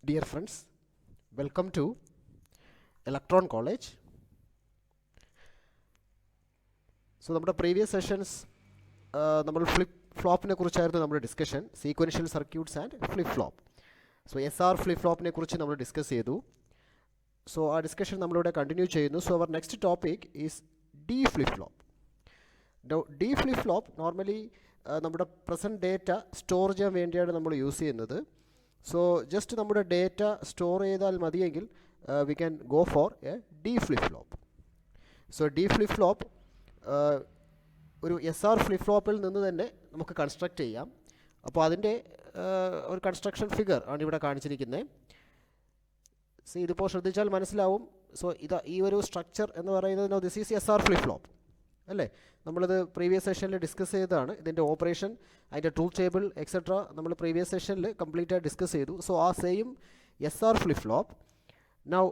Dear friends, welcome to Electron College. So നമ്മുടെ previous sessions നമ്മൾ flip ഫ്ലോപ്പിനെ കുറിച്ചായിരുന്നു നമ്മുടെ discussion, sequential circuits and flip flop. So SR flip ഫ്ലോപ്പിനെ കുറിച്ച് നമ്മൾ ഡിസ്കസ് ചെയ്തു. സോ ആ ഡിസ്കഷൻ നമ്മളിവിടെ കണ്ടിന്യൂ ചെയ്യുന്നു. So our next topic is D flip flop. D flip flop normally നമ്മുടെ പ്രസൻറ്റ് ഡേറ്റ സ്റ്റോർ ചെയ്യാൻ വേണ്ടിയാണ് നമ്മൾ യൂസ് ചെയ്യുന്നത്. സോ ജസ്റ്റ് നമ്മുടെ ഡേറ്റ സ്റ്റോർ ചെയ്താൽ മതിയെങ്കിൽ we can go for a D flip flop. So D flip flop ഒരു SR flip ഫ്ലോപ്പിൽ നിന്ന് തന്നെ നമുക്ക് കൺസ്ട്രക്റ്റ് ചെയ്യാം. അപ്പോൾ അതിൻ്റെ ഒരു കൺസ്ട്രക്ഷൻ ഫിഗർ ആണ് ഇവിടെ കാണിച്ചിരിക്കുന്നത്. സോ ഇതിപ്പോൾ ശ്രദ്ധിച്ചാൽ മനസ്സിലാവും. സോ ഈ ഒരു സ്ട്രക്ചർ എന്ന് പറയുന്നത് this is SR flip flop അല്ലേ. നമ്മളിത് പ്രീവിയസ് സെഷനിൽ ഡിസ്കസ് ചെയ്തതാണ്. ഇതിൻ്റെ ഓപ്പറേഷൻ, അതിൻ്റെ ട്രൂത്ത് ടേബിൾ എക്സെട്ര നമ്മൾ പ്രീവിയസ് സെഷനിൽ കംപ്ലീറ്റ് ആയിട്ട് ഡിസ്കസ് ചെയ്തു. സോ ആ same SR flip flop now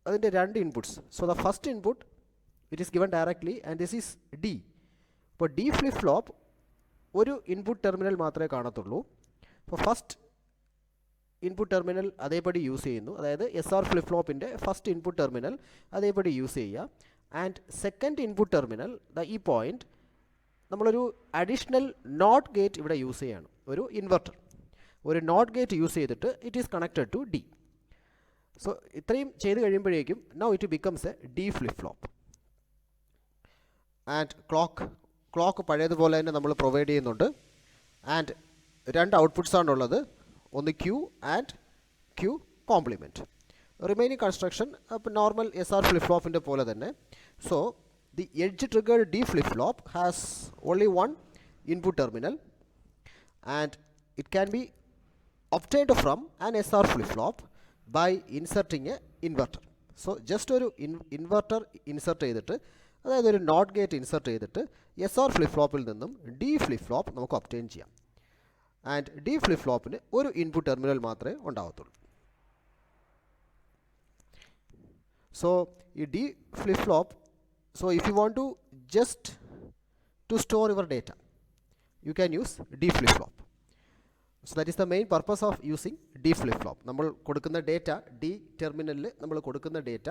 അതിൻ്റെ രണ്ട് inputs. So the first input it is given directly and this is D. അപ്പോൾ ഡി ഫ്ലിപ്പ് ഫ്ലോപ്പ് ഒരു ഇൻപുട്ട് ടെർമിനൽ മാത്രമേ കാണത്തുള്ളൂ. അപ്പോൾ ഫസ്റ്റ് ഇൻപുട്ട് ടെർമിനൽ അതേപടി യൂസ് ചെയ്യുന്നു, അതായത് SR flip ഫ്ലോപ്പിൻ്റെ first input terminal അതേപടി യൂസ് ചെയ്യുക. ആൻഡ് സെക്കൻഡ് ഇൻപുട്ട് ടെർമിനൽ ഈ പോയിൻ്റ് നമ്മളൊരു അഡീഷണൽ നോട്ട് ഗേറ്റ് ഇവിടെ യൂസ് ചെയ്യാണ്, ഒരു ഇൻവെർട്ടർ, ഒരു നോട്ട് ഗേറ്റ് യൂസ് ചെയ്തിട്ട് it is connected to D. So ഇത്രയും ചെയ്ത് കഴിയുമ്പോഴേക്കും now it becomes a D flip flop. And clock പഴയതുപോലെ തന്നെ നമ്മൾ പ്രൊവൈഡ് ചെയ്യുന്നുണ്ട്. ആൻഡ് രണ്ട് ഔട്ട്പുട്ട്സ് ആണുള്ളത്, ഒന്ന് Q and Q compliment. Remaining construction അപ്പോൾ നോർമൽ SR ഫ്ലിപ്പ് ഫ്ലോപ്പിൻ്റെ പോലെ തന്നെ. So the edge triggered D flip flop has only one input terminal and it can be obtained from an SR flip flop by inserting a inverter. So just ഒരു inverter insert ചെയ്തിട്ട്, അതായത് ഒരു not gate insert ചെയ്തിട്ട് SR flip ഫ്ലോപ്പിൽ നിന്നും D flip flop നമുക്ക് obtain ചെയ്യാം. And D flip ഫ്ലോപ്പിന് ഒരു ഇൻപുട്ട് ടെർമിനൽ മാത്രമേ ഉണ്ടാവത്തുള്ളൂ. സോ ഈ D flip flop, so if you want to just to store your data you can use D flip flop. So that is the main purpose of using D flip flop. നമ്മൾ കൊടുക്കുന്ന data D ടെർമിനലിൽ നമ്മൾ കൊടുക്കുന്ന data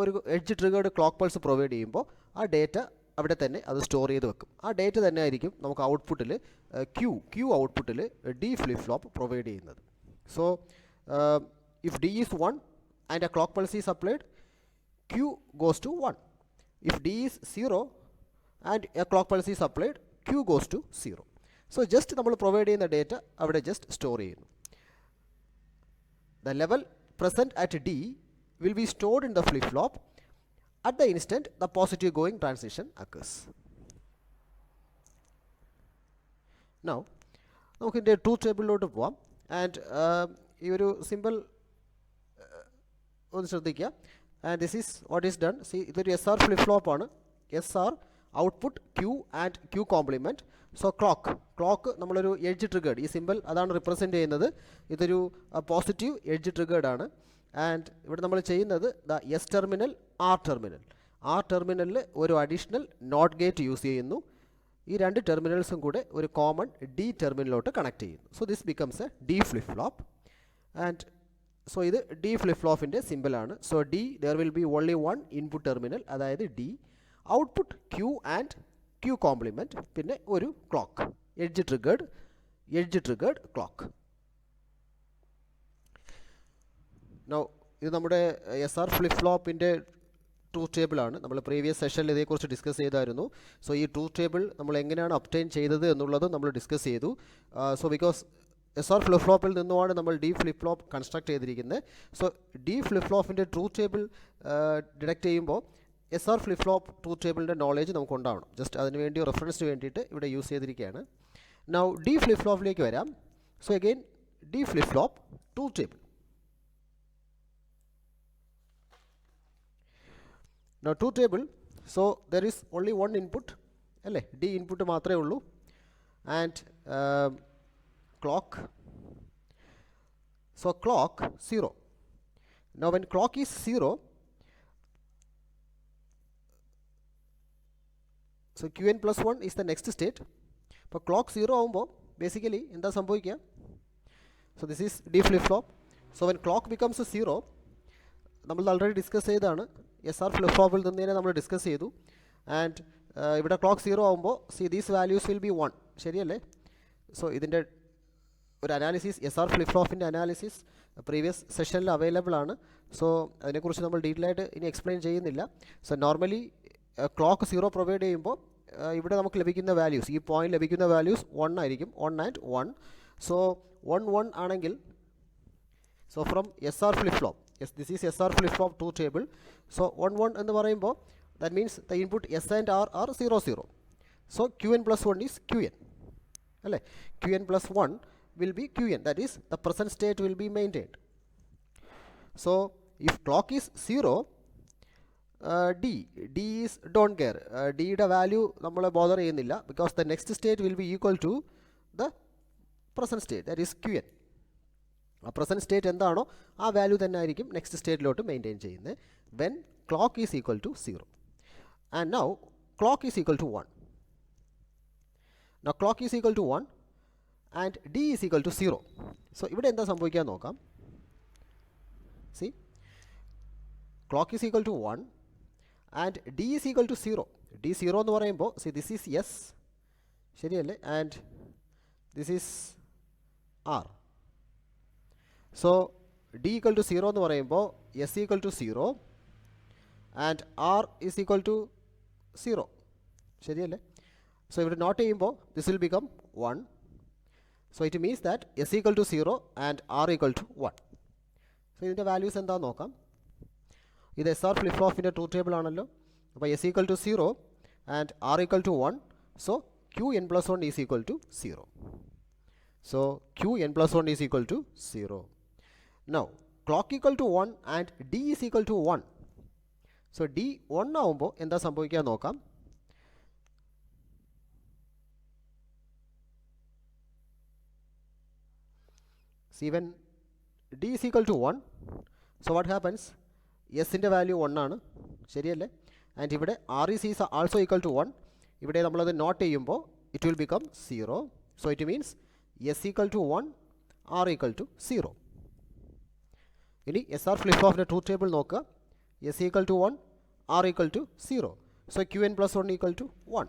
ഒരു edge triggered clock pulse provide ചെയ്യുമ്പോൾ ആ data അവിടെ തന്നെ അത് സ്റ്റോർ ചെയ്ത് വെക്കും. ആ ഡേറ്റ തന്നെ ആയിരിക്കും നമുക്ക് ഔട്ട്പുട്ടിൽ ക്യൂ ഔട്ട്പുട്ടിൽ ഡി ഫ്ലിപ്പ് ഫ്ലോപ്പ് പ്രൊവൈഡ് ചെയ്യുന്നത്. So if D is 1 and A clock pulse is applied, Q goes to 1. If D is 0 and a clock pulse is applied, Q goes to 0. So just നമ്മൾ provide ചെയ്യുന്ന data അവിടെ just store ചെയ്യുന്നു. The level present at D will be stored in the flip flop at the instant the positive going transition occurs. Now നമുക്ക് ഇതിൻ്റെ truth ടേബിളിലോട്ട് പോവാം. And ഈ ഒരു simple ഒന്ന് ശ്രദ്ധിക്കുക. And this is what is done. C ഇതൊരു SR flip flop ആണ്. SR output Q and Q complement. So clock നമ്മളൊരു എഡ്ജ് ട്രിഗേർഡ്, ഈ സിമ്പിൾ അതാണ് റിപ്രസെൻറ്റ് ചെയ്യുന്നത്. ഇതൊരു പോസിറ്റീവ് എഡ്ജ് ട്രിഗേർഡ് ആണ്. ആൻഡ് ഇവിടെ നമ്മൾ ചെയ്യുന്നത് S ടെർമിനൽ ആർ ടെർമിനലിൽ ഒരു അഡീഷണൽ നോട്ട് ഗേറ്റ് യൂസ് ചെയ്യുന്നു. ഈ രണ്ട് ടെർമിനൽസും കൂടെ ഒരു കോമൺ ഡി ടെർമിനലിലോട്ട് കണക്ട് ചെയ്യുന്നു. So this becomes a D flip flop. And so ഇത് ഡി ഫ്ലിപ്പ് ഫ്ലോപ്പിൻ്റെ സിമ്പിളാണ്. So D there will be only one input terminal, അതായത് D, output Q and Q complement, പിന്നെ ഒരു clock, edge triggered clock. Now ഇത് നമ്മുടെ SR flip ഫ്ലോപ്പിൻ്റെ truth ടേബിളാണ്. നമ്മൾ പ്രീവിയസ് സെഷനിൽ ഇതേക്കുറിച്ച് ഡിസ്കസ് ചെയ്തായിരുന്നു. സോ ഈ ട്രൂത്ത് ടേബിൾ നമ്മൾ എങ്ങനെയാണ് ഒബ്റ്റെയിൻ ചെയ്തത് എന്നുള്ളത് നമ്മൾ ഡിസ്കസ് ചെയ്തു. സോ ബിക്കോസ് SR ഫ്ലിപ്പ് ഫ്ലോപ്പിൽ നിന്നുമാണ് നമ്മൾ ഡി ഫ്ലിപ്പ് ഫ്ലോപ്പ് കൺസ്ട്രക്ട് ചെയ്തിരിക്കുന്നത്. സോ ഡി ഫ്ലിപ്പ് ഫ്ലോപ്പിൻ്റെ ട്രൂത്ത് ടേബിൾ ഡിഡക്റ്റ് ചെയ്യുമ്പോൾ SR ഫ്ലിപ്പ് ഫ്ലോപ്പ് ട്രൂത്ത് ടേബിളിൻ്റെ നോളേജ് നമുക്ക് ഉണ്ടാവണം. ജസ്റ്റ് അതിന് വേണ്ടി റെഫറൻസിന് വേണ്ടിയിട്ട് ഇവിടെ യൂസ് ചെയ്തിരിക്കുകയാണ്. നൗ ഡി ഫ്ലിപ്പ് ഫ്ലോപ്പിലേക്ക് വരാം. So again D flip flop truth table. Now truth table, so there is only one input അല്ലേ, D ഇൻപുട്ട് മാത്രമേ ഉള്ളൂ. And clock, so clock 0. Now when clock is 0, so Qn plus 1 is the next state. അപ്പോൾ clock 0 ആകുമ്പോൾ basically എന്താ സംഭവിക്കുക? So this is D flip flop. So when clock becomes 0, നമ്മൾ already discuss ചെയ്താണ്, SR flip ഫ്ലോപ്പിൽ നിന്ന് തന്നെ നമ്മൾ ഡിസ്കസ് ചെയ്തു. ആൻഡ് ഇവിടെ ക്ലോക്ക് 0 ആകുമ്പോൾ ദീസ് വാല്യൂസ് വിൽ ബി 1, ശരിയല്ലേ? സോ ഇതിൻ്റെ ഒരു അനാലിസിസ്, SR ഫ്ലിപ്പ് ഫ്ലോപ്പിൻ്റെ അനാലിസിസ് പ്രീവിയസ് സെഷനിൽ അവൈലബിൾ ആണ്. സോ അതിനെക്കുറിച്ച് നമ്മൾ ഡീറ്റെയിൽ ആയിട്ട് ഇനി എക്സ്പ്ലെയിൻ ചെയ്യുന്നില്ല. സോ നോർമലി ക്ലോക്ക് 0 പ്രൊവൈഡ് ചെയ്യുമ്പോൾ ഇവിടെ നമുക്ക് ലഭിക്കുന്ന വാല്യൂസ്, ഈ പോയിന്റ് ലഭിക്കുന്ന വാല്യൂസ് 1 ആയിരിക്കും, 1 ആൻഡ് 1. സോ 1 1 ആണെങ്കിൽ, so from SR flip flop, this is SR flip flop 2 table. So 1 1 എന്ന് പറയുമ്പോൾ that means the input S and R are 0 0. So Qn plus 1 is Qn, അല്ലേ? Qn plus 1 will be Qn, that is the present state will be maintained. So if clock is 0, D is don't care, D യുടെ value നമ്മളെ bother ചെയ്യുന്നില്ല, because the next state will be equal to the present state, that is Qn. ആ present state എന്താണോ ആ value തന്നെ ആയിരിക്കും next സ്റ്റേറ്റിലോട്ട് maintain ചെയ്യുന്നത് when clock is equal to 0. And now clock is equal to 1. Now clock is equal to 1 and D is equal to 0. So ഇവിടെ എന്താ സംഭവിക്കാൻ നോക്കാം. See, clock is equal to 1 and D is equal to 0. D 0 എന്ന് പറയുമ്പോൾ this is S, ശരിയല്ലേ? And this is R. So D equal to 0 എന്ന് പറയുമ്പോൾ S equal to 0 and R is equal to 0, ശരിയല്ലേ? സോ ഇവിടെ note ചെയ്യുമ്പോൾ this will become 1. So it means that S equal to 0 and R equal to 1. So ഇതിൻ്റെ values എന്താണെന്ന് നോക്കാം. ഇത് SR flip ഫ്ലോപ്പിൻ്റെ ട്രൂത്ത് ടേബിൾ ആണല്ലോ. അപ്പോൾ S equal to 0 and R equal to 1. So Qn plus 1 is equal to 0. So Qn plus 1 is equal to 0. Now clock equal to 1 and D is equal to 1. So D 1 ആവുമ്പോൾ എന്താ സംഭവിക്കുക നോക്കാം. See, when D is equal to 1, so what happens? S ൻ്റെ value 1 ആണ്, ശരിയല്ലേ? And ഇവിടെ R is also equal to 1. ഇവിടെ നമ്മളത് നോട്ട് ചെയ്യുമ്പോൾ it will become 0. So it means S equal to 1, R equal to 0. ഇനി SR ഫ്ലിപ്പ് ഫ്ലോപ്പിൻ്റെ truth table നോക്കുക. S equal to 1, R equal to 0. So Qn plus 1 equal to 1.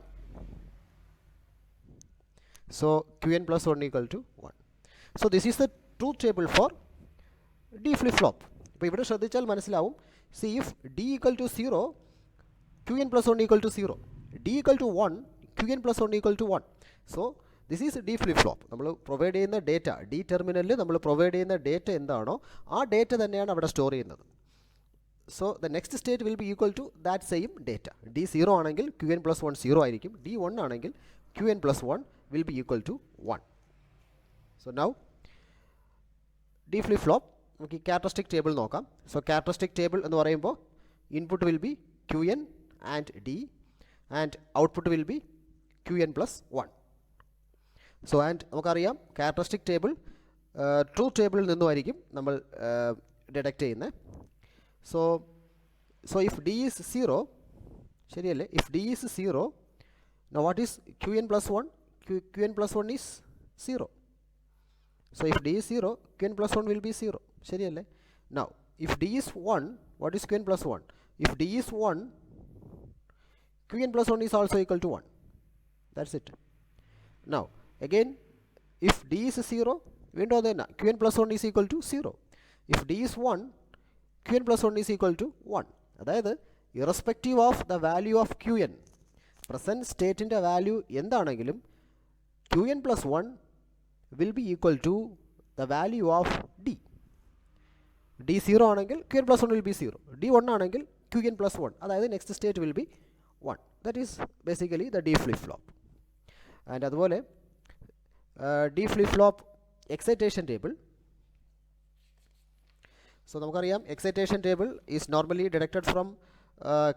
So Qn plus 1 equal to 1. So this is the truth table for D flip flop. ഇപ്പോൾ ഇവിടെ ശ്രദ്ധിച്ചാൽ മനസ്സിലാവും. See, if D equal to 0, Qn plus 1 equal to 0. D equal to 1, Qn plus 1 equal to 1. So this is D flip flop. നമ്മൾ provide ചെയ്യുന്ന data, D ടെർമിനലിൽ നമ്മൾ provide ചെയ്യുന്ന data എന്താണോ ആ ഡേറ്റ തന്നെയാണ് അവിടെ സ്റ്റോർ ചെയ്യുന്നത്. So the next state will be equal to that same data. D 0 ആണെങ്കിൽ Qn plus 1 0 ആയിരിക്കും. D 1 ആണെങ്കിൽ Qn plus 1 will be equal to 1. So now D flip flop നമുക്ക് ക്യാരക്ടറിസ്റ്റിക് ടേബിൾ നോക്കാം. സോ ക്യാരക്ടറിസ്റ്റിക് ടേബിൾ എന്ന് പറയുമ്പോൾ input will be Qn and D and output will be Qn plus 1. So and നമുക്കറിയാം characteristic table truth ടേബിളിൽ നിന്നുമായിരിക്കും നമ്മൾ deduct ചെയ്യുന്നത്. So if D is 0, ശരിയല്ലേ? If D is 0, now what is Qn plus 1? Qn plus 1 is 0. So if D is 0, Qn plus 1 will be 0, ശരിയല്ലേ? Now if D is 1, what is Qn plus 1? If D is 1, Qn plus 1 is also equal to 1. That's it. Now again, if D is 0, വീണ്ടും അത് തന്നെ Qn plus 1 is equal to 0. If D is 1, Qn plus 1 is equal to 1. അതായത് irrespective of the value of Qn, present സ്റ്റേറ്റിൻ്റെ value എന്താണെങ്കിലും Qn plus 1 will be equal to the value of D. D 0 ആണെങ്കിൽ Qn plus 1 will be 0. D 1 ആണെങ്കിൽ Qn plus 1, അതായത് next state will be 1. That is basically the D flip flop. And അതുപോലെ D flip flop excitation table. So നമുക്കറിയാം excitation table is normally deducted from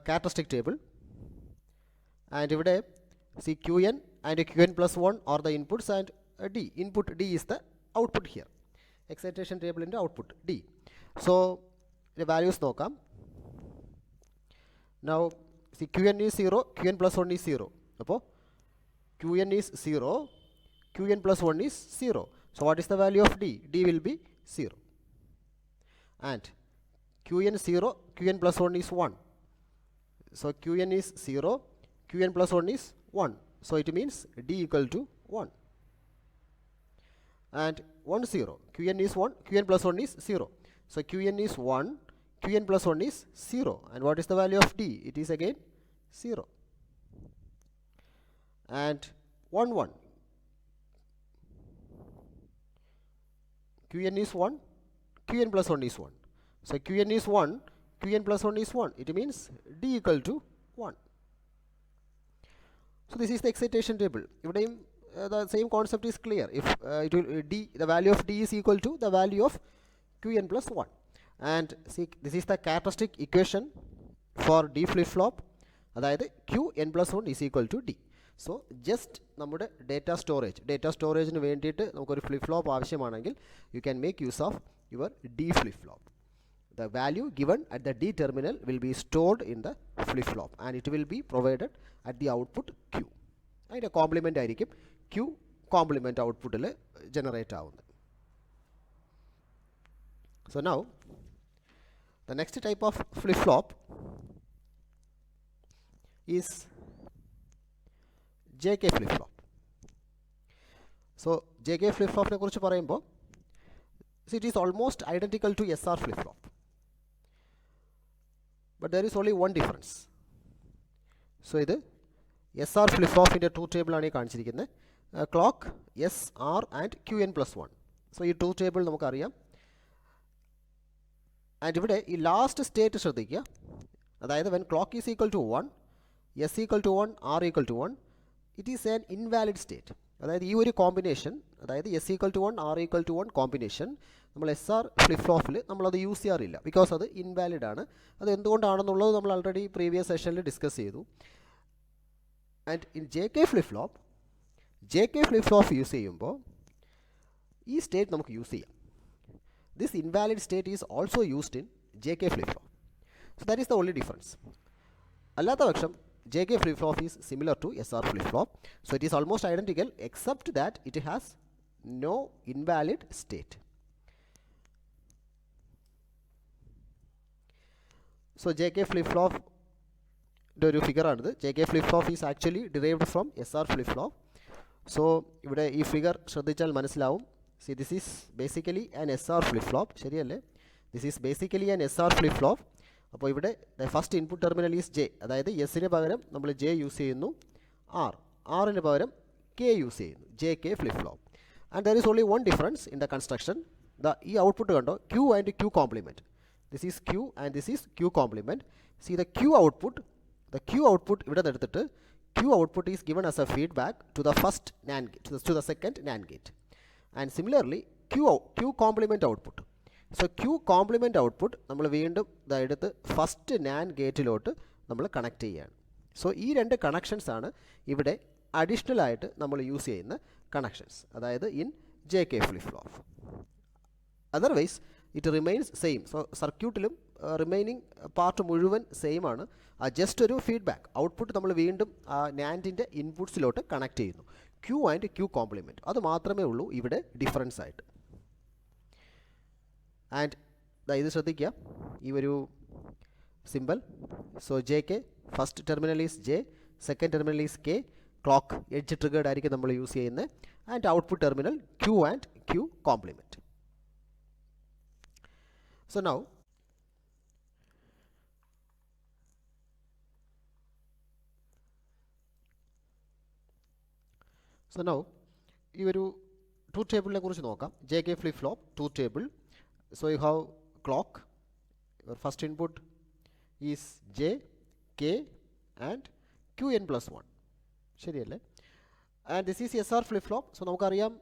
characteristic table. And ഇവിടെ C Qn and Qn plus 1 are the inputs and D input D is the output here. Excitation ടേബിളിൻ്റെ output D. So values നോക്കാം. Now C Qn is 0, Qn plus 1 is 0. അപ്പോൾ Qn is 0, Qn plus 1 is 0. So what is the value of D? D will be 0. and Qn 0, Qn plus 1 is 1. So Qn is 0, Qn plus 1 is 1. So it means D equal to 1. And 1 0, Qn is 1, Qn plus 1 is 0. So Qn is 1, Qn plus 1 is 0. And what is the value of D? It is again 0. And 1 1, Qn is 1, Qn plus 1 is 1. So Qn is 1, Qn plus 1 is 1. It means D equal to 1. So this is the excitation table. The same concept is clear. If the value of D is equal to the value of Qn plus 1. And see, this is the characteristic equation for D flip-flop. That is Qn plus 1 is equal to D. So just നമ്മുടെ data storage ന് വേണ്ടിയിട്ട് നമുക്കൊരു flip flop ആവശ്യമാണെങ്കിൽ you can make use of your D flip flop. The value given at the D terminal will be stored in the flip flop and it will be provided at the output Q. അതിൻ്റെ compliment ആയിരിക്കും Q compliment ഔട്ട്പുട്ടിൽ generate ആവുന്നത്. So now the next type of flip flop is JK flip flop. So JK flip flop ne kurichu parayumbo it is almost identical to SR flip flop, but there is only one difference. So ഇത് SR flip flop ന്റെ truth table ആണ് ഈ കാണിച്ചിരിക്കുന്നത്. Clock SR and Qn plus 1. So ഈ truth table നമുക്കറിയാം. And ഇവിടെ ഈ last state ശ്രദ്ധിക്കുക. അതായത് when clock is equal to 1, S equal to 1, R equal to 1, it is an invalid state. അതായത് ഈ ഒരു കോമ്പിനേഷൻ, അതായത് S equal to 1, R equal to 1 combination നമ്മൾ SR ഫ്ലിപ്പ് ഫ്ലോപ്പിൽ നമ്മളത് യൂസ് ചെയ്യാറില്ല. ബിക്കോസ് അത് ഇൻവാലിഡ് ആണ്. അത് എന്തുകൊണ്ടാണെന്നുള്ളത് നമ്മൾ ആൾറെഡി പ്രീവിയസ് സെഷനിൽ ഡിസ്കസ് ചെയ്തു. And in JK flip flop use ചെയ്യുമ്പോൾ ഈ സ്റ്റേറ്റ് നമുക്ക് യൂസ് ചെയ്യാം. This invalid state is also used in JK flip flop. So that is the only difference. അല്ലാത്ത പക്ഷം JK flip flop is similar to SR flip flop. So it is almost identical except that it has no invalid state. So JK flip flop ഒരു figure ആണിത്. JK flip flop is actually derived from SR flip flop. So ഇവിടെ ഈ figure ശ്രദ്ധിച്ചാൽ മനസ്സിലാവും. See, this is basically an SR flip flop. ശരിയല്ലേ? This is basically an SR flip flop. അപ്പോൾ ഇവിടെ first input terminal is J. അതായത് എസിന് പകരം നമ്മൾ J യൂസ് ചെയ്യുന്നു, ആറിന് പകരം K യൂസ് ചെയ്യുന്നു, JK flip flop. And there is only one difference in the construction. ഈ ഔട്ട്പുട്ട് കണ്ടോ, Q and Q complement. This is Q and this is Q complement. See the Q output ഇവിടെ നിന്ന് എടുത്തിട്ട് Q output is given as a feedback to the first NAND gate, to the second NAND gate. And similarly Q complement output. So Q complement output നമ്മൾ വീണ്ടും ഇതെടുത്ത് first NAND ഗേറ്റിലോട്ട് നമ്മൾ connect ചെയ്യുകയാണ്. So ഈ രണ്ട് കണക്ഷൻസ് ആണ് ഇവിടെ additional ആയിട്ട് നമ്മൾ യൂസ് ചെയ്യുന്ന കണക്ഷൻസ്, അതായത് in JK flip flop. Otherwise it remains same. So സർക്യൂട്ടിലും റിമൈനിങ് പാർട്ട് മുഴുവൻ സെയിം ആണ്. ജസ്റ്റ് ഒരു ഫീഡ്ബാക്ക് ഔട്ട്പുട്ട് നമ്മൾ വീണ്ടും NANDൻ്റെ ഇൻപുട്സിലോട്ട് കണക്ട് ചെയ്യുന്നു. Q ആൻഡ് Q കോംപ്ലിമെൻറ്റ്, അത് മാത്രമേ ഉള്ളൂ ഇവിടെ ഡിഫറൻസ് ആയിട്ട്. ആൻഡ് ഇത് ശ്രദ്ധിക്കുക, ഈ ഒരു simple. So JK first terminal is J, second terminal is K, clock edge triggered ആയിരിക്കും നമ്മൾ യൂസ് ചെയ്യുന്നത്. And output terminal Q and Q complement. So now ഈ ഒരു ട്രൂത്ത് ടേബിളിനെ കുറിച്ച് നോക്കാം. JK flip flop truth table. So you have clock, your first input is J, K and Qn plus 1. ശരിയല്ലേ? And this is SR flip flop. So നമുക്കറിയാം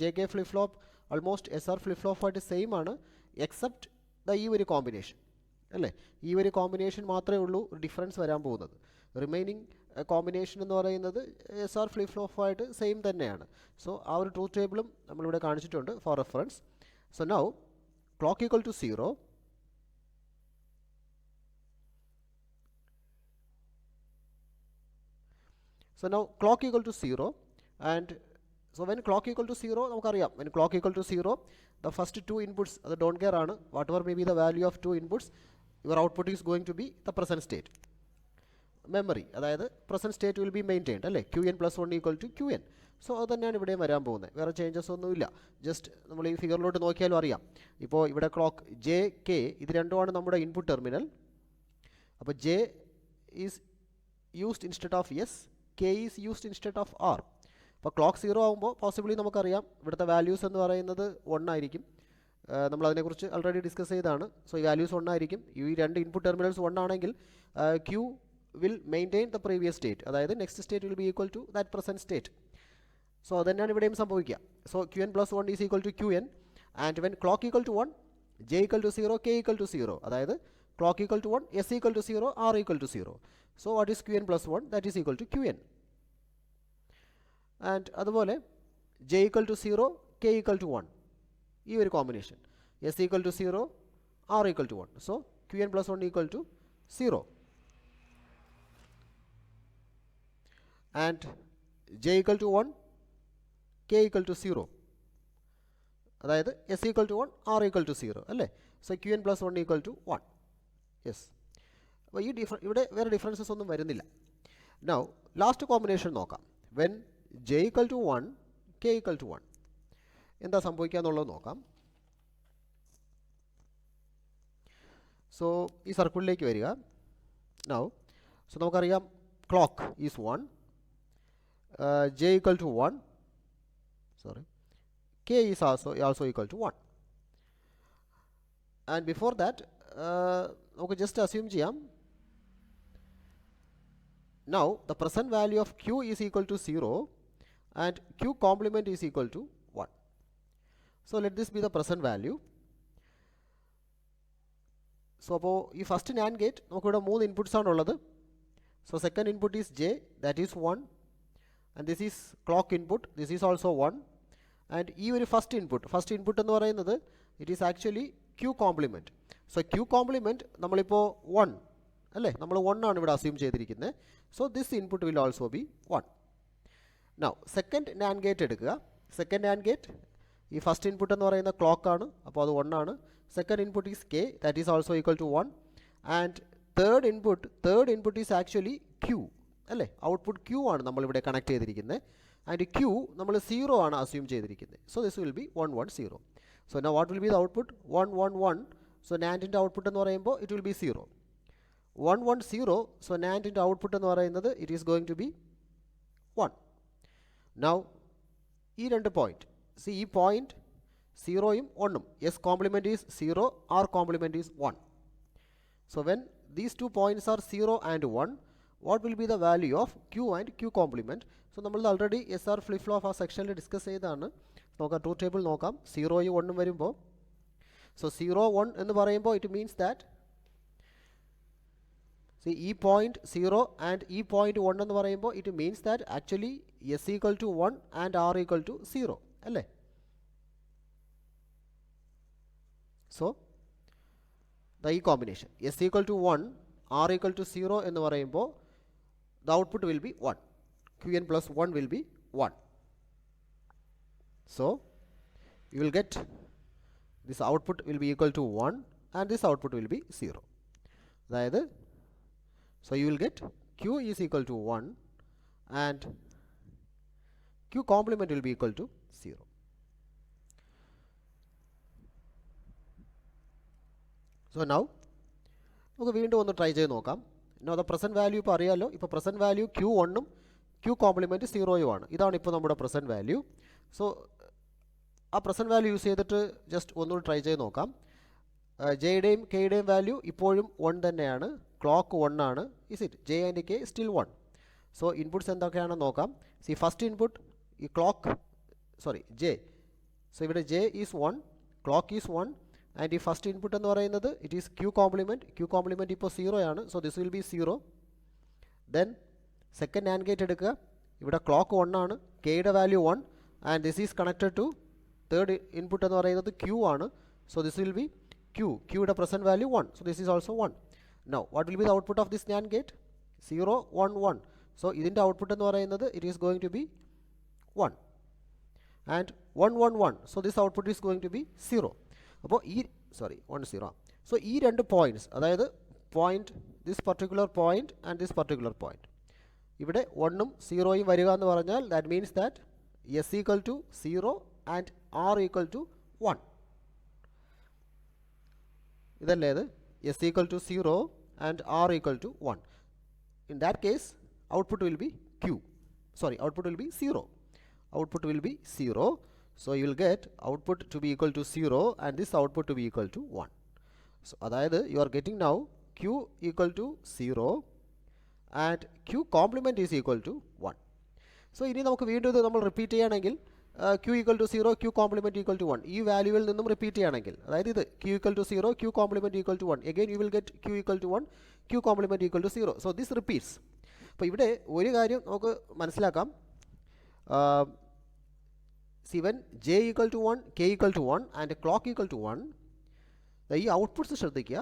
JK flip flop almost SR flip ഫ്ലോപ്പായിട്ട് same ആണ്, except ഈ ഒരു combination അല്ലേ. ഈ ഒരു combination മാത്രമേ ഉള്ളൂ ഡിഫറൻസ് വരാൻ പോകുന്നത്. റിമൈനിങ് കോമ്പിനേഷൻ എന്ന് പറയുന്നത് SR ഫ്ലിപ്പ് ഫ്ലോപ്പായിട്ട് സെയിം തന്നെയാണ്. സോ ആ ഒരു ട്രൂത്ത് ടേബിളും നമ്മളിവിടെ കാണിച്ചിട്ടുണ്ട് four reference. So now clock equal to 0, so now clock equal to 0 and So when clock equal to 0, നമുക്കറിയാം when clock equal to 0, the first two inputs അത് don't care ആണ്, whatever may be the value of two inputs, your output is going to be the present state. Memory, അതായത് present state will be maintained അല്ലേ, QN + 1 = QN. So അത് തന്നെയാണ് ഇവിടെയും വരാൻ പോകുന്നത്, വേറെ ചേഞ്ചസ് ഒന്നുമില്ല. ജസ്റ്റ് നമ്മൾ ഈ ഫിഗറിലോട്ട് നോക്കിയാലും അറിയാം. ഇപ്പോൾ ഇവിടെ ക്ലോക്ക് ജെ കെ ഇത് രണ്ടുമാണ് നമ്മുടെ ഇൻപുട്ട് ടെർമിനൽ. അപ്പോൾ J is used instead of S, K is used instead of R. അപ്പോൾ ക്ലോക്ക് 0 ആകുമ്പോൾ പോസിബിളി നമുക്കറിയാം ഇവിടുത്തെ വാല്യൂസ് എന്ന് പറയുന്നത് 1 ആയിരിക്കും. നമ്മളതിനെക്കുറിച്ച് ഓൾറെഡി ഡിസ്കസ് ചെയ്താണ്. സോ ഈ വാല്യൂസ് 1 ആയിരിക്കും. ഈ രണ്ട് ഇൻപുട്ട് ടെർമിനൽസ് 1 ആണെങ്കിൽ Q will maintain the previous state, അതായത് next state will be equal to that present state. So അതുതന്നെയാണ് ഇവിടെയും സംഭവിക്കുക. So QN + 1 is equal to QN, and when clock equal to 1, J equal to 0, K equal to 0, അതായത് clock equal to 1, S equal to 0, R equal to 0. So what is QN + 1? That is equal to QN. And അതുപോലെ J equal to 0, K equal to 1, ഈ ഒരു combination, S equal to 0, R equal to 1. So QN + 1 equal to 0. And J equal to 1, K equal to 0, അതായത് S equal to 1, R equal to 0 അല്ലേ. So QN + 1 equal to 1. Yes, അപ്പോൾ ഇവിടെ വേറെ differences ഒന്നും വരുന്നില്ല. Now last combination നോക്കാം. When J equal to 1, K equal to 1, എന്താ സംഭവിക്കുക എന്നുള്ളത് നോക്കാം. സോ ഈ സർക്കിളിലേക്ക് വരിക. നൗ സോ നമുക്കറിയാം clock is 1, J equal to 1, sorry, K is also equal to 1. And before that, okay, just assume ചെയ്യാം. Now the present value of Q is equal to 0 and Q complement is equal to 1. So let this be the present value. So അപ്പോൾ ഈ first NAND gate നമുക്കിവിടെ 3 inputs ആണുള്ളത്. So second input is J, that is 1, and this is clock input, this is also 1, and ഈ ഒരു first input എന്ന് പറയുന്നത് it is actually Q complement. So Q complement നമ്മളിപ്പോൾ 1 അല്ലേ, നമ്മൾ 1 ആണ് ഇവിടെ അസ്യൂം ചെയ്തിരിക്കുന്നത്. So this input will also be 1. Now second NAND gate എടുക്കുക. സെക്കൻഡ് NAND ഗേറ്റ് ഈ ഫസ്റ്റ് ഇൻപുട്ട് എന്ന് പറയുന്ന ക്ലോക്ക് ആണ്, അപ്പോൾ അത് 1 ആണ്. Second input is K, that is also equal to 1, and third input is actually Q അല്ലേ, output Q ആണ് നമ്മളിവിടെ കണക്ട് ചെയ്തിരിക്കുന്നത്, ആൻഡ് Q നമ്മൾ 0 ആണ് അസ്യൂം ചെയ്തിരിക്കുന്നത്. So this will be 1 1 0. So now what will be the output? 1 1 1. So NANDൻ്റെ output എന്ന് പറയുമ്പോൾ ഇറ്റ് വിൽ ബി 0. 1 1 0. സോ NANDൻ്റെ ഔട്ട്പുട്ട് എന്ന് പറയുന്നത് it is going to be 1. Now ഈ രണ്ട് പോയിൻറ്റ്, സി ഈ പോയിൻറ്റ് 0യും 1ഉം, S complement is 0, R complement is 1. So when these two points are 0 and 1, what will be the value of Q and Q complement? So നമ്മൾ already SR flip flop ആ സെക്ഷനിൽ discuss ചെയ്താണ്. നോക്കാം, truth table നോക്കാം. 0യും 1ഉം വരുമ്പോൾ, so 0 1 എന്ന് പറയുമ്പോൾ it means that ഈ പോയിൻറ്റ് 0 ആൻഡ് ഈ പോയിൻറ്റ് 1 എന്ന് പറയുമ്പോൾ it means that actually S equal to 1 and R equal to 0 അല്ലേ. സോ ഈ combination S equal to 1, R equal to 0 എന്ന് പറയുമ്പോൾ the output will be 1. Qn plus 1 will be 1. So you will get this output will be equal to 1 and this output will be 0. അതായത് so you will get Q is equal to 1 and Q complement will be equal to 0. So now നമുക്ക് വീണ്ടും ഒന്ന് try ചെയ്ത് നോക്കാം. Know the present value ഇപ്പോൾ അറിയാമല്ലോ. ഇപ്പോൾ present value Q1ഉം Q compliment 0യും ആണ്. ഇതാണ് ഇപ്പോൾ നമ്മുടെ പ്രസൻറ്റ് വാല്യൂ. സോ ആ പ്രസൻറ്റ് വാല്യൂ യൂസ് ചെയ്തിട്ട് ജസ്റ്റ് ഒന്നുകൂടി ട്രൈ ചെയ്ത് നോക്കാം. ജെയുടെയും കെയുടെയും വാല്യൂ ഇപ്പോഴും 1 തന്നെയാണ്. ക്ലോക്ക് 1 ആണ്. Is it J and K still 1. So inputs എന്തൊക്കെയാണെന്ന് നോക്കാം. സി ഫസ്റ്റ് ഇൻപുട്ട് ഈ ക്ലോക്ക് J. സോ ഇവിടെ J is 1, clock is 1, and ഈ ഫസ്റ്റ് ഇൻപുട്ട് എന്ന് പറയുന്നത് ഇറ്റ് ഈസ് Q കോംപ്ലിമെൻറ്റ് ഇപ്പോൾ 0 ആണ്. So this will be 0. Then second NAND gate എടുക്കുക. ഇവിടെ ക്ലോക്ക് 1 ആണ്, കെയുടെ value 1, and this is connected to third input എന്ന് പറയുന്നത് Q ആണ്. സോ ദിസ് വിൽ ബി Qയുടെ present value 1. So this is also 1. Now what will be the output of this NAND gate? 0 1 1. So ഇതിൻ്റെ output എന്ന് പറയുന്നത് it is going to be 1. and 1 1 1. So this output is going to be 0. അപ്പോൾ ഈ 1 0. So ഈ രണ്ട് points, അതായത് point this particular point and this particular point, ഇവിടെ 1ഉം 0യും വരിക എന്ന് പറഞ്ഞാൽ that means that S equal to 0 and R equal to 1. ഇതല്ലേ ഇത്? S equal to 0 and R equal to 1. In that case, output will be output will be 0. Output will be 0. So you will get output to be equal to 0 and this output to be equal to 1. So അതായത് you are getting now q equal to 0 and q complement is equal to 1. So ഇനി നമുക്ക് വീണ്ടും ഇത് നമ്മൾ repeat ചെയ്യുകയാണെങ്കിൽ q equal to 0, q complement equal to 1, ഈ വാല്യൂവിൽ നിന്നും repeat ചെയ്യുകയാണെങ്കിൽ, അതായത് ഇത് q equal to 0, q complement equal to 1, again you will get q equal to 1, q complement equal to 0. So this repeats. അപ്പോൾ ഇവിടെ ഒരു കാര്യം നമുക്ക് മനസ്സിലാക്കാം. See, when j equal to 1, k equal to 1 and clock equal to 1, ഈ outputs ശ്രദ്ധിക്കുക.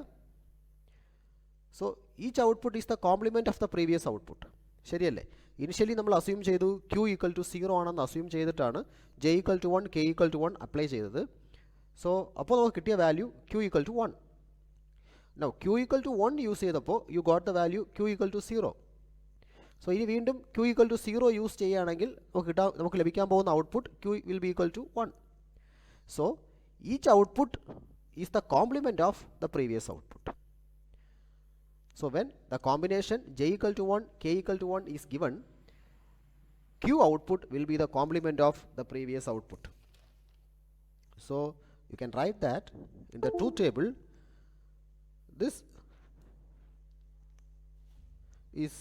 So each output is the complement of the previous output. ശരിയല്ലേ? Initially നമ്മൾ അസ്യൂം ചെയ്തു q ഈക്വൽ ടു 0 ആണെന്ന് അസ്യൂം ചെയ്തിട്ടാണ് j equal to 1, k equal to 1 apply ചെയ്തത്. So അപ്പോൾ നമുക്ക് കിട്ടിയ value q equal to 1. Now q equal to 1 use ചെയ്തപ്പോൾ you got the value q equal to 0. So ഇനി വീണ്ടും q ഈക്വൽ ടു 0 യൂസ് ചെയ്യുകയാണെങ്കിൽ നമുക്ക് ലഭിക്കാൻ പോകുന്ന output q will be equal to 1. So each output is the complement of the previous output. So when the combination j equal to 1, k equal to 1 is given, q output will be the complement of the previous output. So you can write that in the truth table. This is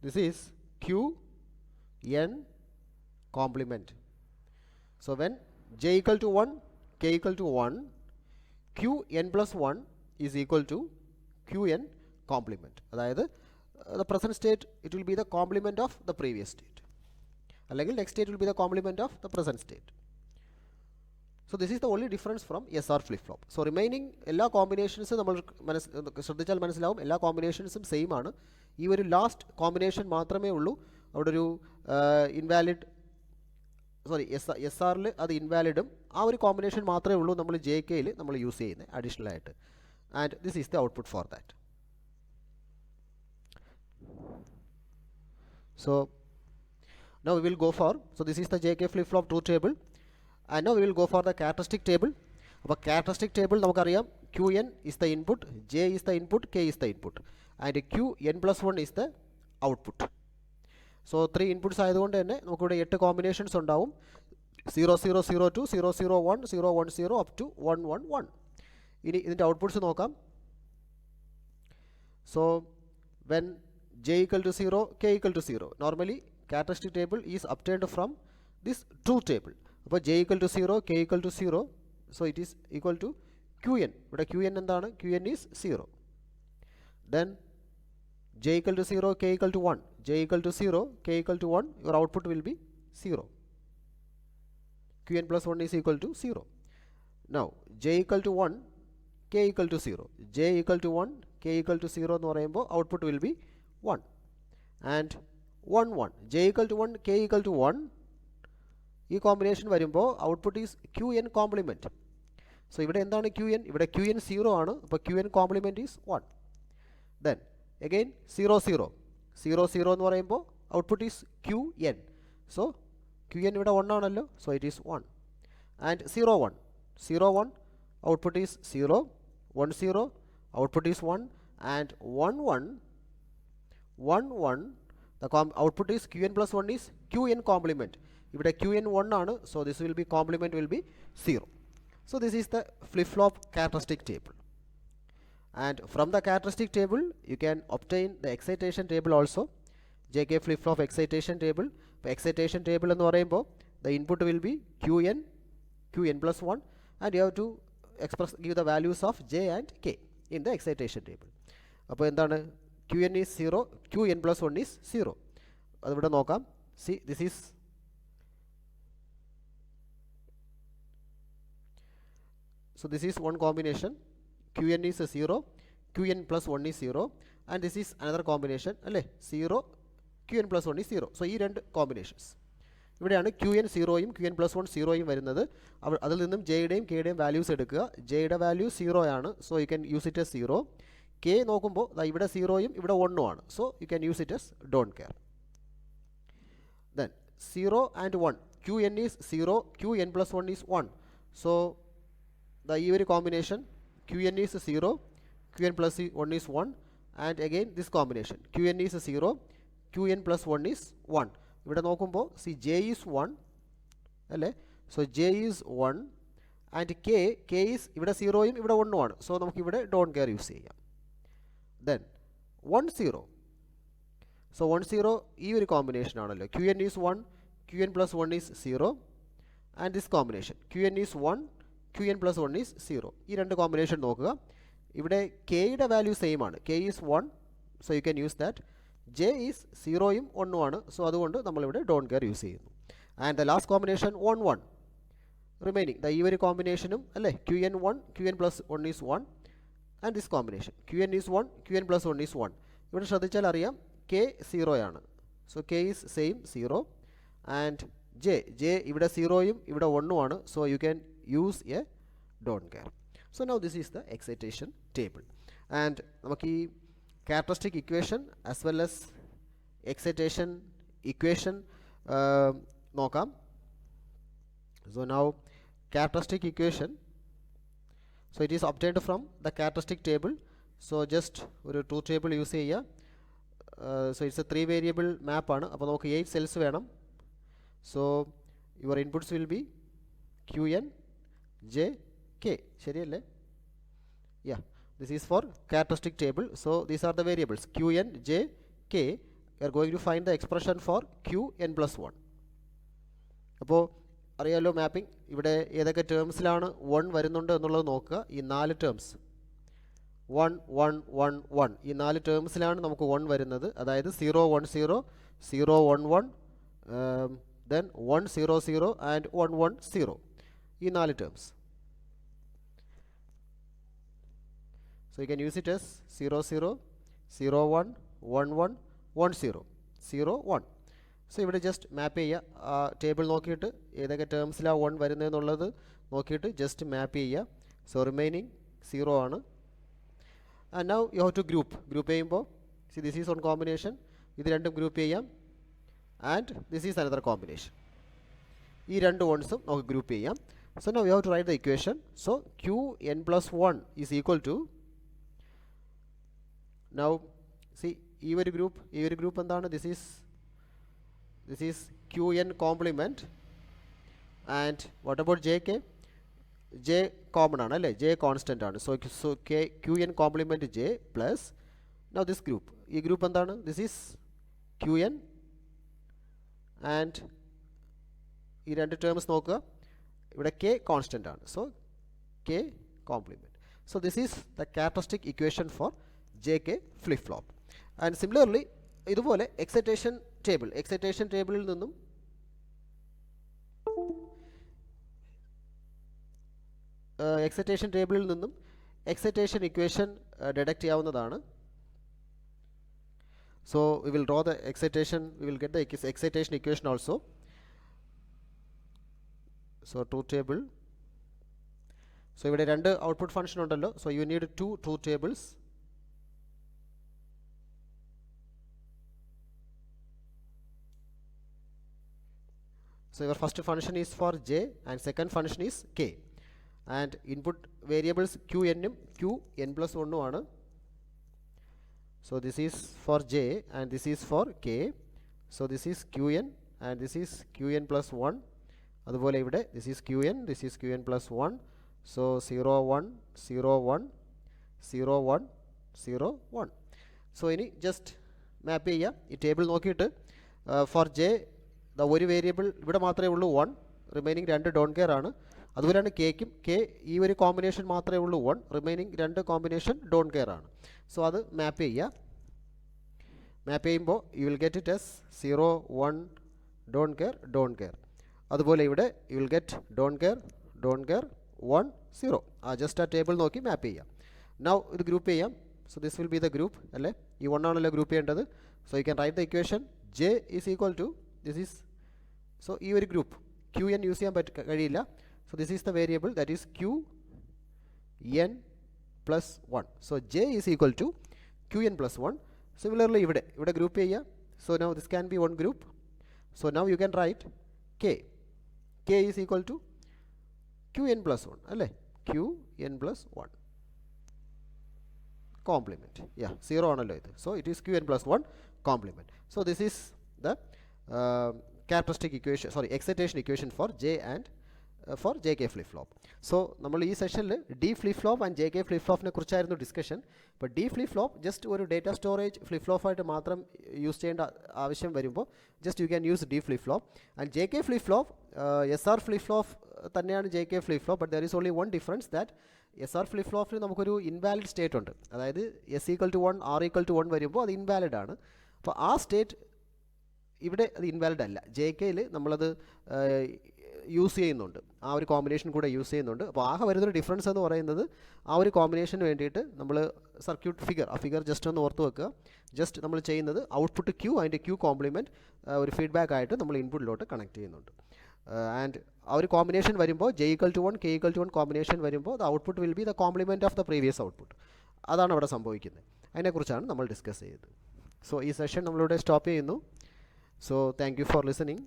this is q n complement. So when j equal to 1, k equal to 1, q n plus 1 is equal to q n complement. അതായത് the present state it will be the complement of the previous state, അല്ലെങ്കിൽ next state will be the complement of the present state. So this is the only difference from SR flip flop. So remaining എല്ലാ കോമ്പിനേഷൻസും നമ്മൾ ശ്രദ്ധിച്ചാൽ മനസ്സിലാവും, എല്ലാ കോമ്പിനേഷൻസും same ആണ്. ഈ ഒരു last combination മാത്രമേ ഉള്ളൂ അവിടെ ഒരു ഇൻവാലിഡ്, എസ് ആറിൽ അത് ഇൻവാലിഡും ആ ഒരു കോമ്പിനേഷൻ മാത്രമേ ഉള്ളൂ നമ്മൾ ജെ കെയിൽ നമ്മൾ യൂസ് ചെയ്യുന്നത് അഡീഷണൽ ആയിട്ട്. And this is the output for that. So now we will go for, so this is the J K flip flop truth table and now we will go for the characteristic table. അപ്പോൾ characteristic table നമുക്കറിയാം Q N is the input, J is the input, K is the input and Q N plus 1 is the output. So 3 inputs ആയതുകൊണ്ട് തന്നെ നമുക്കിവിടെ 8 combinations ഉണ്ടാവും. 0 0 0 2, 0 0 1, 0 1 0 up to 1 1 1. ഇനി ഇതിൻ്റെ outputs നോക്കാം. So when j equal to 0, k equal to 0, normally characteristic table is obtained from this truth table. അപ്പോൾ j equal to 0, k equal to 0, so it is equal to qn. ഇവിടെ qn എന്താണ്? qn is 0. Then j equal to 0, k equal to 1, j equal to 0, k equal to 1, your output will be 0. qn plus 1 is equal to 0. Now j equal to 1, k equal to 0, j equal to 1, k equal to 0 എന്ന് പറയുമ്പോൾ output will be 1. And 1 1, j equal to 1, k equal to 1, ഈ combination വരുമ്പോൾ output is qn compliment. So ഇവിടെ എന്താണ് qn? ഇവിടെ qn 0 ആണ്. അപ്പോൾ qn compliment is 1. Then again 0 0, 0 0 എന്ന് പറയുമ്പോൾ output is qn. So qn ഇവിടെ 1 ആണല്ലോ, so it is 1. And 0 1, 0 1, output is 0, 1 0, output is 1, and 1 1, 1 1, the output is qn plus 1 is qn complement. ഇവിടെ qn 1 ആണ്, so this will B compliment will be 0. So this is the flip flop characteristic table. And from the characteristic table you can obtain the excitation table also, JK flip flop excitation table. Excitation table എന്ന് പറയുമ്പോൾ the input will be qn plus 1 and you have to give the values of j and k in the excitation table. അപ്പോൾ എന്താണ്? qn is 0, qn plus 1 is 0. അതിവിടെ നോക്കാം. See, this is so this is one combination. qn is 0, qn plus 1 is 0, and this is another combination അല്ലേ, 0 QN + 1 is 0. So ഈ രണ്ട് combinations ഇവിടെയാണ് QN 0യും QN + 1 0യും വരുന്നത്. അതിൽ നിന്നും ജെയുടെയും കെയുടെയും വാല്യൂസ് എടുക്കുക. ജെയുടെ വാല്യൂ 0 ആണ്, so you can use it S 0. K നോക്കുമ്പോൾ ഇവിടെ 0യും ഇവിടെ 1ഉം ആണ്, so you can use it S don't care. Then 0 and 1, QN is 0, QN + 1 is 1. So ഈ ഒരു combination QN is 0, QN + 1 is 1, and again this combination QN is 0, QN + 1 is 1. ഇവിടെ നോക്കുമ്പോൾ J ഈസ് 1 അല്ലേ, so J is 1 and K is ഇവിടെ 0യും ഇവിടെ 1ഉം ആണ്, സോ നമുക്കിവിടെ ഡോണ്ട് കെയർ യൂസ് ചെയ്യാം. ദെൻ 1 0, സോ 1 0 ഈ ഒരു കോമ്പിനേഷൻ ആണല്ലോ, QN is 1, QN + 1 is 0, and this combination QN is 1, QN + 1 is 0. ഈ രണ്ട് കോമ്പിനേഷൻ നോക്കുക. ഇവിടെ കെയുടെ വാല്യൂ സെയിം ആണ്, K is 1, so you can use that. J is 0യും 1ഉം ആണ്, സോ അതുകൊണ്ട് നമ്മളിവിടെ ഡോണ്ട് കെയർ യൂസ് ചെയ്യുന്നു. And the last combination 1 1 remaining ഈ ഒരു കോമ്പിനേഷനും അല്ലേ, QN 1, QN + 1 is 1, and this combination QN is 1, QN + 1 is 1. ഇവിടെ ശ്രദ്ധിച്ചാൽ അറിയാം K 0 ആണ്, so K is same 0, and J ഇവിടെ 0യും ഇവിടെ 1ഉം ആണ്, so you can use A don't care. So now this is the excitation table. And നമുക്ക് ഈ characteristic equation as well as excitation equation നോക്കാം. So now characteristic equation, so it is obtained from the characteristic table. So just ഒരു truth table use ചെയ്യുക. So it's a 3 variable map ആണ്, അപ്പോൾ നമുക്ക് 8 cells വേണം. So your inputs will be QN, J, K, ശരിയല്ലേ? Yeah, this is for characteristic table. So these are the variables QN, J, K. We are going to find the expression for QN + 1. അപ്പോൾ അറിയാലോ mapping, ഇവിടെ ഏതൊക്കെ ടേംസിലാണ് 1 വരുന്നുണ്ട് എന്നുള്ളത് നോക്കുക. ഈ 4 terms 1 1 1 1 ഈ 4 ടേംസിലാണ് നമുക്ക് 1 വരുന്നത്. അതായത് 0 1 0, 0 1 1, then 1 0 0 and 1 1 0, ഈ 4 terms. So you can use it as 0 0, 0 1, 1 1, 1 0, 0 1. So ഇവിടെ ജസ്റ്റ് മാപ്പ് ചെയ്യുക. ആ ടേബിൾ നോക്കിയിട്ട് ഏതൊക്കെ ടേംസിലാണ് 1 വരുന്നതെന്നുള്ളത് നോക്കിയിട്ട് ജസ്റ്റ് മാപ്പ് ചെയ്യുക. സോ റിമൈനിങ് 0 ആണ്. And now you have to group ചെയ്യുമ്പോൾ ദിസ് ഈസ് വൺ കോമ്പിനേഷൻ, ഇത് രണ്ടും ഗ്രൂപ്പ് ചെയ്യാം. And this is another combination, ഈ രണ്ട് വൺസും നമുക്ക് ഗ്രൂപ്പ് ചെയ്യാം. So now you have to write the equation. So QN + 1 is equal to, now see ഈ ഒരു ഗ്രൂപ്പ് എന്താണ്, this is QN complement. And what about JK? J common ആണ് അല്ലേ, J കോൺസ്റ്റൻ്റ് ആണ്. So QN complement J plus now this group, ഈ group എന്താണ്, this is QN and ഈ രണ്ട് ടേംസ് നോക്കുക, ഇവിടെ K കോൺസ്റ്റൻ്റ് ആണ്, so K complement. So this is the characteristic equation for JK flip flop. And similarly ഇതുപോലെ excitation ടേബിളിൽ നിന്നും എക്സൈറ്റേഷൻ ഇക്വേഷൻ ഡിഡക്റ്റ് ചെയ്യാവുന്നതാണ്. So we will draw the excitation, we will get the excitation equation also. So truth table, so ഇവിടെ രണ്ട് output function ഉണ്ടല്ലോ, so you need 2 truth tables. So your first function is for J and second function is K, and input variables QN ഉം QN + 1 ഉം ആണ്. So this is for J and this is for K. So this is QN and this is QN + 1. അതുപോലെ ഇവിടെ this is QN + 1. So 0 1 0 1 0 1 0 1. So ഇനി just മാപ്പ് ചെയ്യുക ഈ table നോക്കിയിട്ട്. Four J ഒരു വേരിയബിൾ ഇവിടെ മാത്രമേ ഉള്ളൂ 1, റിമൈനിങ് 2 ഡോണ്ട് കെയർ ആണ്. അതുപോലെയാണ് കേക്കും, ഈ ഒരു കോമ്പിനേഷൻ മാത്രമേ ഉള്ളൂ 1, റിമൈനിങ് 2 കോമ്പിനേഷൻ ഡോണ്ട് കെയർ ആണ്. സോ അത് മാപ്പ് ചെയ്യുക. മാപ്പ് ചെയ്യുമ്പോൾ you will get it S 0 1 don't care. അതുപോലെ ഇവിടെ you will get don't care 1 0. Just ആ ടേബിൾ നോക്കി മാപ്പ് ചെയ്യാം. നൗ ഇത് ഗ്രൂപ്പ് ചെയ്യാം. So this will be the group അല്ലേ, ഈ 1 ആണല്ലോ ഗ്രൂപ്പ് ചെയ്യേണ്ടത്. So you can write the equation J is equal to this is, so ഈ ഒരു ഗ്രൂപ്പ് ക്യു എൻ യൂസ് ചെയ്യാൻ കഴിയില്ല. So this is the variable that is Q N plus 1. So J is equal to Q N plus 1. Similarly ഇവിടെ group ചെയ്യുക. So now this can be one group. So now you can write K is equal to Q N plus 1 അല്ലേ, Q N plus 1 complement. Yeah 0 ആണല്ലോ ഇത്. So it is Q N plus 1 complement. So this is the characteristic equation, sorry excitation equation for J and for J K flip flop. So നമ്മൾ ഈ സെഷനിൽ D flip flop and J K flip ഫ്ലോപ്പിനെ കുറിച്ചായിരുന്നു discussion. ഇപ്പോൾ D flip flop just ഒരു data storage flip ഫ്ലോപ്പായിട്ട് മാത്രം use ചെയ്യേണ്ട ആവശ്യം വരുമ്പോൾ just you can use D flip flop. And J K flip flop S R flip flop തന്നെയാണ് J K flip flop. But there is only one difference that S R flip ഫ്ലോപ്പിൽ നമുക്കൊരു invalid state ഉണ്ട്. അതായത് S equal to 1 R equal to 1 വരുമ്പോൾ അത് invalid ആണ്. അപ്പോൾ ആ സ്റ്റേറ്റ് ഇവിടെ അത് ഇൻവാലിഡ് അല്ല. ജെ കെയിൽ നമ്മളത് യൂസ് ചെയ്യുന്നുണ്ട്, ആ ഒരു കോമ്പിനേഷൻ കൂടെ യൂസ് ചെയ്യുന്നുണ്ട്. അപ്പോൾ ആകെ വരുന്നൊരു ഡിഫറൻസ് എന്ന് പറയുന്നത് ആ ഒരു കോമ്പിനേഷന് വേണ്ടിയിട്ട് നമ്മൾ സർക്യൂട്ട് ഫിഗർ, ആ ഫിഗർ ജസ്റ്റ് ഒന്ന് ഓർത്ത് വെക്കുക. ജസ്റ്റ് നമ്മൾ ചെയ്യുന്നത് ഔട്ട്പുട്ട് ക്യൂ, അതിൻ്റെ ക്യൂ കോംപ്ലിമെൻറ്റ് ഒരു ഫീഡ്ബാക്ക് ആയിട്ട് നമ്മൾ ഇൻപുട്ടിലോട്ട് കണക്ട് ചെയ്യുന്നുണ്ട്. ആൻഡ് ആ ഒരു കോമ്പിനേഷൻ വരുമ്പോൾ J equal to 1 K equal to 1 combination വരുമ്പോൾ the output will be the complement of the previous output. അതാണ് അവിടെ സംഭവിക്കുന്നത്. അതിനെക്കുറിച്ചാണ് നമ്മൾ ഡിസ്കസ് ചെയ്തത്. സോ ഈ സെഷൻ നമ്മളിവിടെ സ്റ്റോപ്പ് ചെയ്യുന്നു. So thank you for listening.